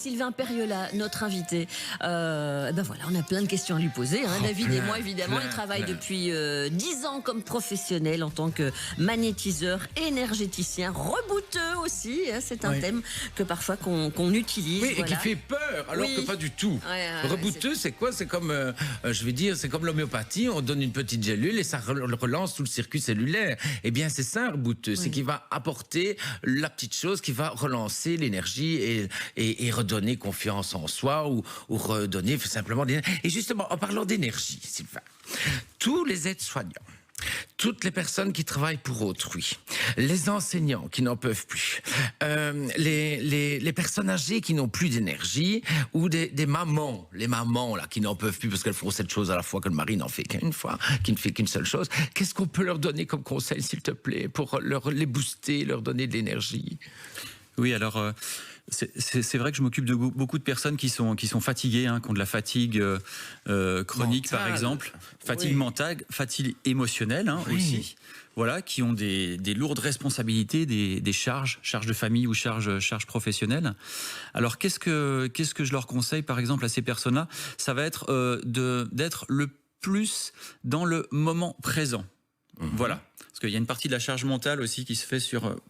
Sylvain Periola, notre invité. Ben voilà, on a plein de questions à lui poser. Hein. David et moi, évidemment, il travaille depuis 10 ans comme professionnel en tant que magnétiseur, énergéticien, rebouteux aussi. Hein. C'est un thème que parfois qu'on utilise. Oui, voilà. Et qui fait peur, alors que pas du tout. Rebouteux, c'est quoi? C'est comme, je vais dire, c'est comme l'homéopathie. On donne une petite gélule et ça relance tout le circuit cellulaire. Eh bien, c'est ça, rebouteux. C'est qu'il va apporter la petite chose qui va relancer l'énergie et redonner confiance en soi ou redonner simplement des... Et justement, en parlant d'énergie, Sylvain, tous les aides-soignants, toutes les personnes qui travaillent pour autrui, les enseignants qui n'en peuvent plus, les personnes âgées qui n'ont plus d'énergie, ou des mamans, les mamans là qui n'en peuvent plus parce qu'elles font cette chose à la fois que le mari n'en fait qu'une fois, qui ne fait qu'une seule chose. Qu'est-ce qu'on peut leur donner comme conseil, s'il te plaît, pour les booster, leur donner de l'énergie? Oui, alors c'est vrai que je m'occupe de beaucoup de personnes qui sont fatiguées, hein, qui ont de la fatigue chronique, par exemple, fatigue mentale, fatigue émotionnelle, hein, aussi. Voilà, qui ont des lourdes responsabilités, des charges de famille ou charges professionnelles. Alors qu'est-ce que je leur conseille, par exemple, à ces personnes-là? Ça va être d'être le plus dans le moment présent. Voilà. Parce qu'il y a une partie de la charge mentale aussi qui se fait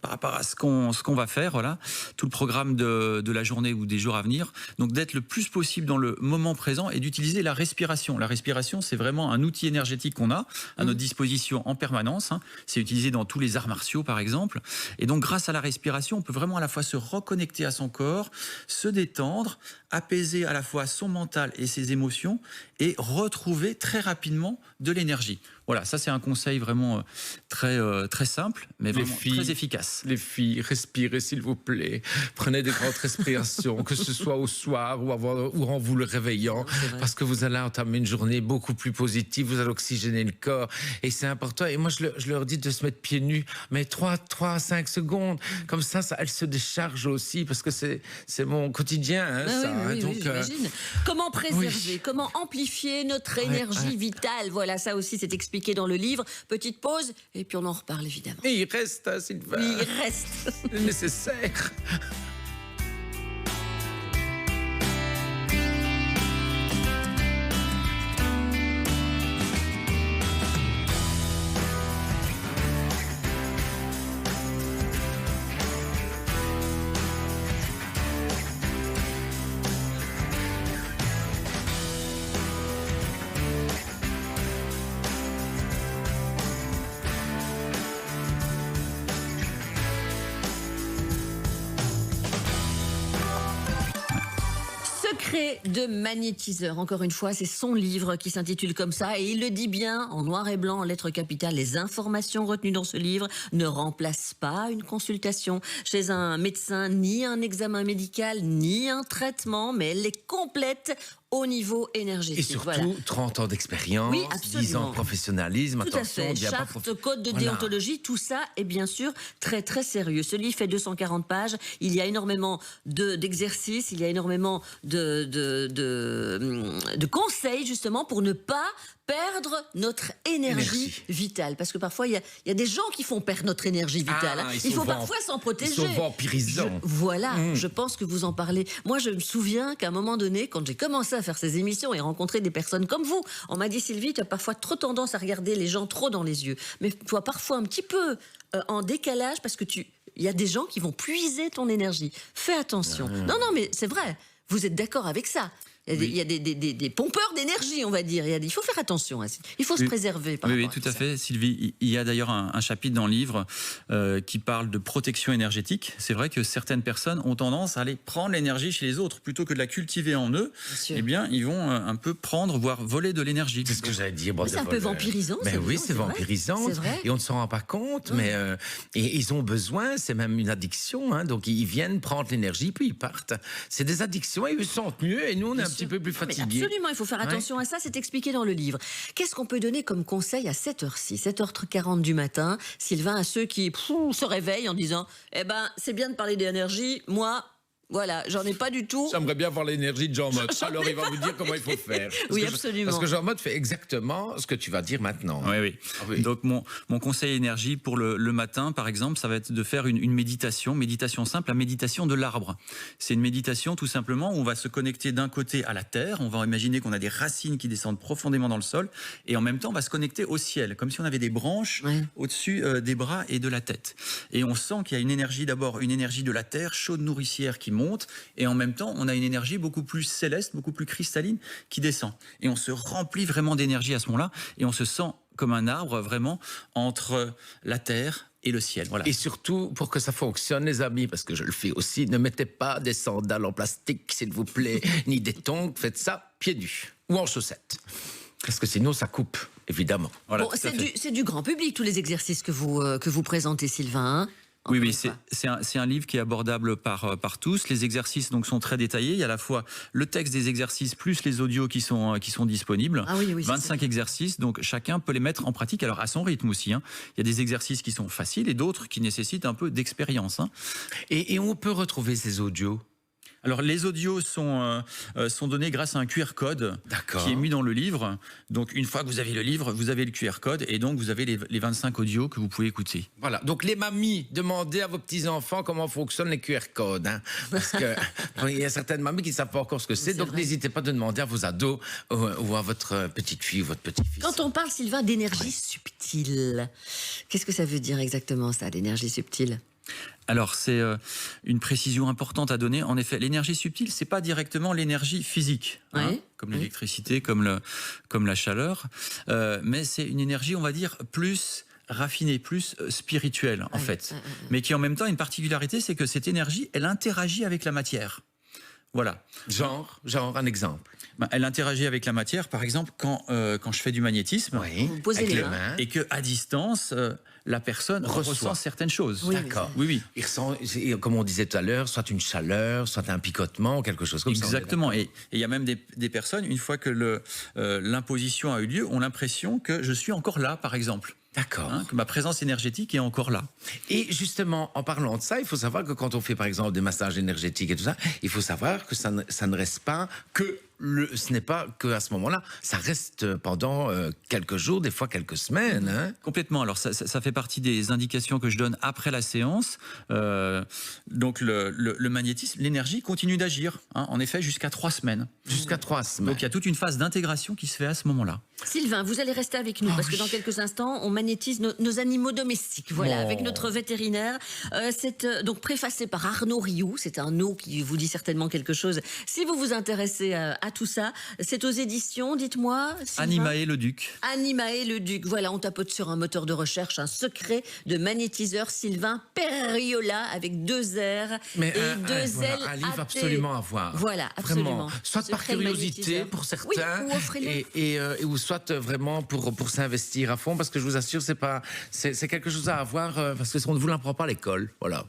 par rapport à ce qu'on va faire, voilà, tout le programme de la journée ou des jours à venir. Donc d'être le plus possible dans le moment présent et d'utiliser la respiration. La respiration, c'est vraiment un outil énergétique qu'on a à notre disposition en permanence. Hein. C'est utilisé dans tous les arts martiaux, par exemple. Et donc grâce à la respiration, on peut vraiment à la fois se reconnecter à son corps, se détendre, apaiser à la fois son mental et ses émotions et retrouver très rapidement de l'énergie. Voilà, ça c'est un conseil vraiment très simple, mais vraiment très efficace. Les filles, respirez s'il vous plaît. Prenez des grandes respirations, que ce soit au soir ou en vous le réveillant, parce que vous allez entamer une journée beaucoup plus positive, vous allez oxygéner le corps, et c'est important. Et moi, je leur dis de se mettre pieds nus, mais 3 à 5 secondes, comme ça, elles se déchargent aussi, parce que c'est mon quotidien, hein, ça. Oui, j'imagine. Comment préserver, comment amplifier notre énergie vitale? Voilà, ça aussi, c'est expliqué dans le livre. Petite pause, et puis on en reparle évidemment. Et il reste, hein, Sylvain. Oui, il reste. C'est nécessaire. Secret de magnétiseur, encore une fois, c'est son livre qui s'intitule comme ça et il le dit bien en noir et blanc en lettres capitales. Les informations retenues dans ce livre ne remplacent pas une consultation chez un médecin, ni un examen médical, ni un traitement, mais elles les complètent au niveau énergétique. Et surtout, 30 ans d'expérience, 10 ans de professionnalisme. Tout à fait. Charte, code de déontologie, tout ça est bien sûr très très sérieux. Ce livre fait 240 pages. Il y a énormément d'exercices, il y a énormément de conseils justement pour ne pas perdre notre énergie vitale. Parce que parfois, il y a des gens qui font perdre notre énergie vitale. Il faut parfois s'en protéger. Ils sont vampirisants. Je pense que vous en parlez. Moi, je me souviens qu'à un moment donné, quand j'ai commencé à faire ces émissions et rencontrer des personnes comme vous, on m'a dit, Sylvie, tu as parfois trop tendance à regarder les gens trop dans les yeux. Mais tu vois, parfois un petit peu en décalage parce que il y a des gens qui vont puiser ton énergie. Fais attention. Non, mais c'est vrai. Vous êtes d'accord avec ça? Il y a des pompeurs d'énergie, on va dire. Il faut faire attention. Il faut se préserver. Oui, tout à fait, Sylvie. Il y a d'ailleurs un chapitre dans le livre qui parle de protection énergétique. C'est vrai que certaines personnes ont tendance à aller prendre l'énergie chez les autres plutôt que de la cultiver en eux. Eh bien, ils vont un peu prendre, voire voler de l'énergie. C'est ce que j'allais dire. C'est un peu vampirisant. Mais oui, c'est vampirisant. Et on ne s'en rend pas compte. Mais et ils ont besoin. C'est même une addiction. Hein, donc ils viennent prendre l'énergie puis ils partent. C'est des addictions. Ils se sentent mieux et nous on est un petit peu plus fatigués. Absolument, il faut faire attention à ça, c'est expliqué dans le livre. Qu'est-ce qu'on peut donner comme conseil à 7h06, 7h40 du matin, Sylvain, à ceux qui se réveillent en disant « Eh ben, c'est bien de parler d'énergie, moi, Voilà, j'en ai pas du tout. J'aimerais bien voir l'énergie de Jean Motte. Alors, il va vous dire comment il faut faire. Oui, absolument. Parce que Jean Motte fait exactement ce que tu vas dire maintenant. Oui. Ah, oui. Donc, mon conseil énergie pour le matin, par exemple, ça va être de faire une méditation simple, la méditation de l'arbre. C'est une méditation, tout simplement, où on va se connecter d'un côté à la terre. On va imaginer qu'on a des racines qui descendent profondément dans le sol. Et en même temps, on va se connecter au ciel, comme si on avait des branches au-dessus des bras et de la tête. Et on sent qu'il y a une énergie, d'abord, une énergie de la terre, chaude, nourricière, qui monte, et en même temps, on a une énergie beaucoup plus céleste, beaucoup plus cristalline qui descend. Et on se remplit vraiment d'énergie à ce moment-là, et on se sent comme un arbre vraiment entre la terre et le ciel. Voilà. Et surtout, pour que ça fonctionne, les amis, parce que je le fais aussi, ne mettez pas des sandales en plastique, s'il vous plaît, ni des tongs, faites ça pieds nus ou en chaussettes. Parce que sinon, ça coupe, évidemment. Voilà, bon, c'est du grand public, tous les exercices que vous présentez, Sylvain, hein. Oui, c'est un livre qui est abordable par tous. Les exercices donc sont très détaillés. Il y a à la fois le texte des exercices plus les audios qui sont disponibles. Ah oui, 25 exercices, donc chacun peut les mettre en pratique, alors à son rythme aussi, hein. Il y a des exercices qui sont faciles et d'autres qui nécessitent un peu d'expérience, hein. Et on peut retrouver ces audios? Alors, les audios sont donnés grâce à un QR code qui est mis dans le livre. Donc, une fois que vous avez le livre, vous avez le QR code et donc vous avez les 25 audios que vous pouvez écouter. Voilà. Donc, les mamies, demandez à vos petits-enfants comment fonctionnent les QR codes, hein, parce qu'il y a certaines mamies qui ne savent pas encore ce que c'est. Donc, n'hésitez pas de demander à vos ados ou à votre petite fille ou votre petit-fils. Quand on parle, Sylvain, d'énergie subtile, qu'est-ce que ça veut dire exactement, ça, l'énergie subtile ? Alors, c'est une précision importante à donner. En effet, l'énergie subtile, c'est pas directement l'énergie physique, hein, comme l'électricité, comme la chaleur, mais c'est une énergie, on va dire, plus raffinée, plus spirituelle, en fait. Mais qui, en même temps, a une particularité, c'est que cette énergie, elle interagit avec la matière. Voilà. Genre un exemple. Elle interagit avec la matière, par exemple, quand je fais du magnétisme, vous posez les mains. et qu'à distance, la personne ressent certaines choses. Oui, d'accord. Oui. Il ressent, comme on disait tout à l'heure, soit une chaleur, soit un picotement, quelque chose comme ça. Exactement. Et il y a même des personnes, une fois que l'imposition a eu lieu, ont l'impression que je suis encore là, par exemple. D'accord. Que ma présence énergétique est encore là. Et justement, en parlant de ça, il faut savoir que quand on fait par exemple des massages énergétiques et tout ça, il faut savoir que ça ne reste pas que ce n'est pas qu'à ce moment-là, ça reste pendant quelques jours, des fois quelques semaines. Hein. Complètement. Alors ça fait partie des indications que je donne après la séance. Donc le magnétisme, l'énergie continue d'agir, hein, en effet, jusqu'à 3 semaines. Jusqu'à 3 semaines. Donc il y a toute une phase d'intégration qui se fait à ce moment-là. Sylvain, vous allez rester avec nous parce que dans quelques instants, on magnétise nos animaux domestiques. Voilà, avec notre vétérinaire. C'est donc préfacé par Arnaud Rioux. C'est un nom qui vous dit certainement quelque chose. Si vous vous intéressez à tout ça, c'est aux éditions, dites-moi. Sylvain. Animae le Duc. Animae le Duc. Voilà, on tapote sur un moteur de recherche, un secret de magnétiseur Sylvain Perriola avec 2 R et 2 L. Voilà, un livre absolument à voir. Voilà, absolument. Vraiment. Soit par curiosité pour certains, ou soit vraiment pour s'investir à fond, parce que je vous assure, c'est quelque chose à avoir, parce qu'on ne vous l'apprend pas à l'école. Voilà.